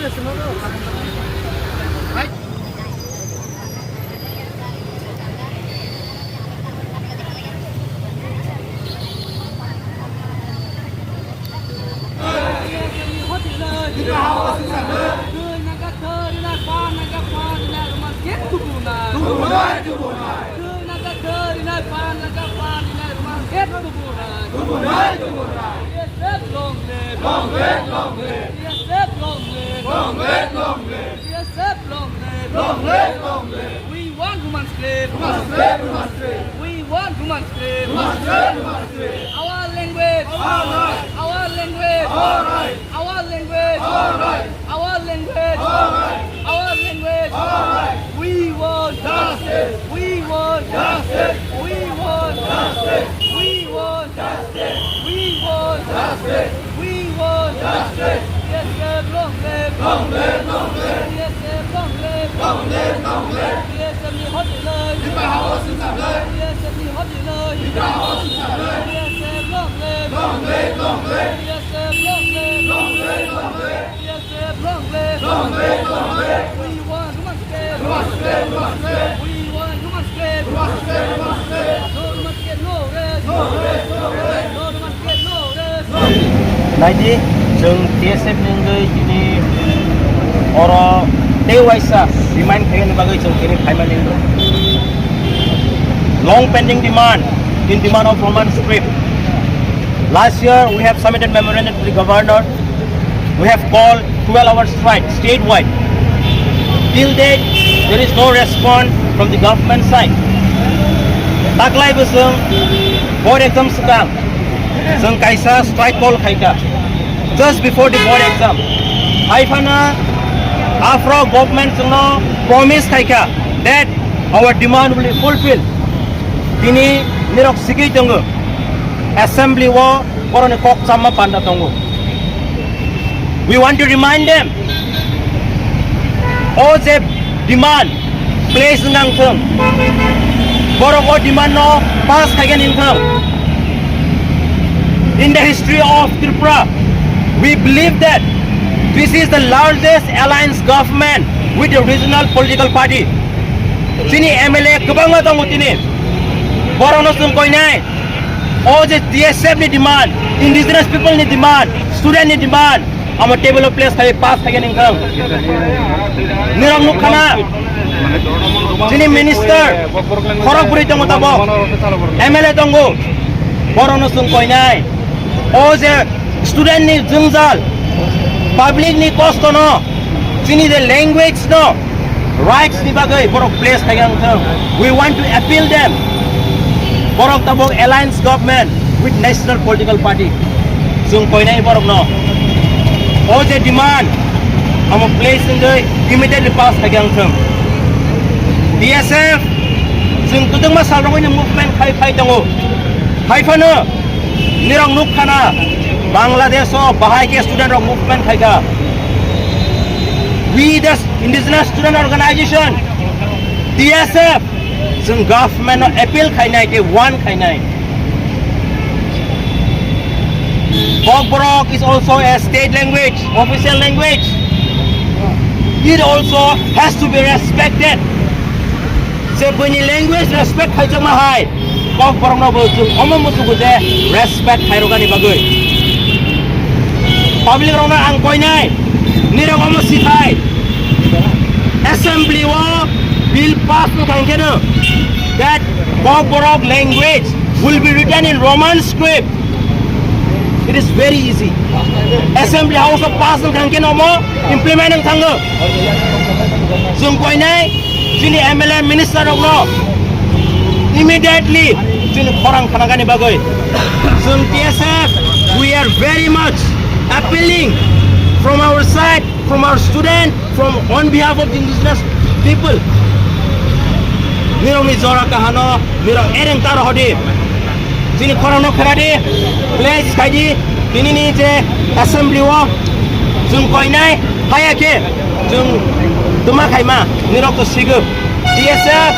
We want human slave. We want human slave. Our language. Our language. Our language. Our language. Our language. We want justice. We want justice. We want justice. We want justice. We want justice. We want justice. Yes, sir, long live. Long live. Long live. Yes, sir, long live. Long live. Long live. Yes, sir, we hold it low. You got how to stop it. Yes, sir, we hold it low. You got how to stop it. Yes, sir, long live. Long live. Long live. Yes, sir, long live. Long live. Long live. Yes, sir, long live. Long live. Long live. We want human slave. Human slave. Human slave. We want human slave. Human slave. Human slave. No human slave. No rest. No rest. No rest. No human slave. No rest. Naji, जों TSF नंगै दिनै अर देवाइसा demand खायनो बागै जों दिनै खायमानि long pending demand in demand of Roman script. Last year we have submitted memorandum to the governor. We have called 12-hour strike statewide. Till date there is no response from the government side. Taklai busung board exam sedang जों kaisa strike call khaika. Just before the board exam, Haifana, Afro government promise kaika that our demand will be fulfilled. Tini nirok sigi tongo, assembly wo korone kok sama panda tongo. We want to remind them, all the demand place nang thong, borok o demand no pass kaigan in thong. In the history of Tripura, we believe that this is the largest alliance government with the regional political party. Tini MLA kebangga tongo tini. Borong nosum koinai. All the TSF ni demand, indigenous people ni demand, student ni demand. Our table of place kaya pass kaya ningkang. Nirang nukhana. Tini minister. Korok buri tongo tabo. MLA tongo. Borong nosum koinai. All the student ni jungzal, public ni cost no, sini the language no, rights ni bagai borok place kayang thang. We want to appeal them. Borok tabok alliance government with national political party. Sung koi nai borok no. All the demand, amo place in the immediately pass kayang thang. DSF, sung tudung mas salrong ini movement kai tango. Haifana, nirang nukhana. Bangladesh or Bahai student of movement khaika. We the indigenous student organization TSF some government appeal khainai ke one khainai. Bobrok is also a state language, official language. It also has to be respected. So when language respect khaija mahai. Bobrok no bosu omo musu guje respect khairogani bagoi. Public rona ang koinai nirang omo sitai assembly wa bill pass no kangkeno that Boborok language will be written in Roman script. It is very easy. Assembly house of pass no kangkeno mo implement ang thango sung koinai jini MLA minister no immediately jini korang kanagani bagoy sung TSF we are very much appealing from our side, from our student, from on behalf of the indigenous people. Nirong ni zora kahano, nirong ereng taro hodi. Sini korang no kerade, place kaji, ini ni je assembly wo, jung koinai, kaya ke, jung tuma kaima, nirong to sigup. DSF,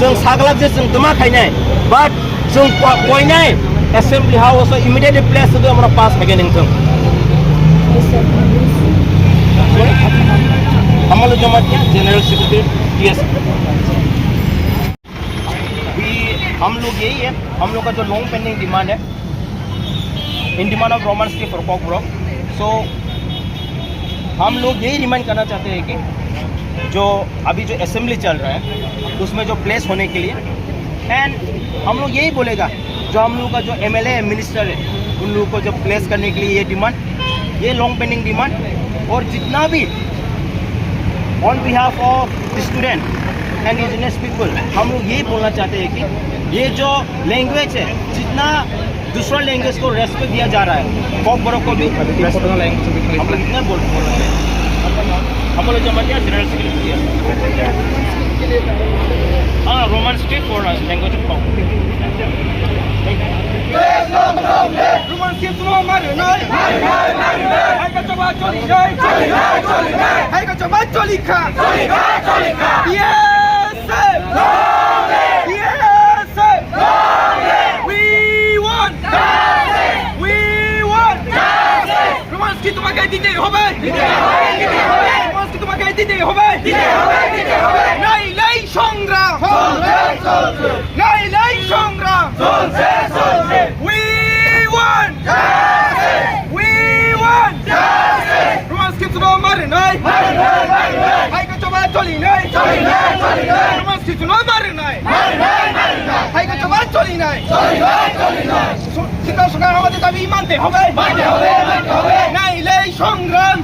jung sagalak je jung tuma kainai, but jung koinai, assembly house so immediately place to do amra pass again ingtung. हम लोग जमा किया general secretary TS। हम लोग यही है, हम लोग का जो लॉन्ग पेंडिंग डिमांड है in demand of Roman street for cock block. So हम लोग यही डिमांड करना चाहते हैं कि जो अभी जो असेंबली चल रहा है उसमें जो प्लेस होने के लिए, एंड हम लोग यही बोलेगा जो हम लोग का जो MLA मिनिस्टर है उन लोगों को जो प्लेस करने के लिए ये डिमांड, ये लॉन्ग पेंडिंग डिमांड, और जितना भी on behalf of student and indigenous people हम लोग यही बोलना चाहते हैं कि ये जो लैंग्वेज है, जितना दूसरा लैंग्वेज को रेस्पेक्ट दिया जा रहा है, कॉक ब्लॉक को भी हम लोग इतना बोल रहे हैं। हम लोग जमा किया जनरल सेक्रेटरी। हाँ, Roman street for language of कॉक। रोमन स्ट्रीट तुम हमारे नहीं है का चबा चली जाए है का चबा चली खा yes we want Roman street তোমাকে দিতে হবে रोमन स्ट्रीट তোমাকে দিতে হবে নাই নাই সংগ্রাম নাই নাই সংগ্রাম we want रोमन स्ट्रीट तुम हमारे नहीं है का चबा चली नहीं रोमन स्ट्रीट तुम हमारे नहीं है का चबा चली नहीं শিক্ষা সরকার আমাদের দাবি মানতে হবে নাই লাই সংগ্রাম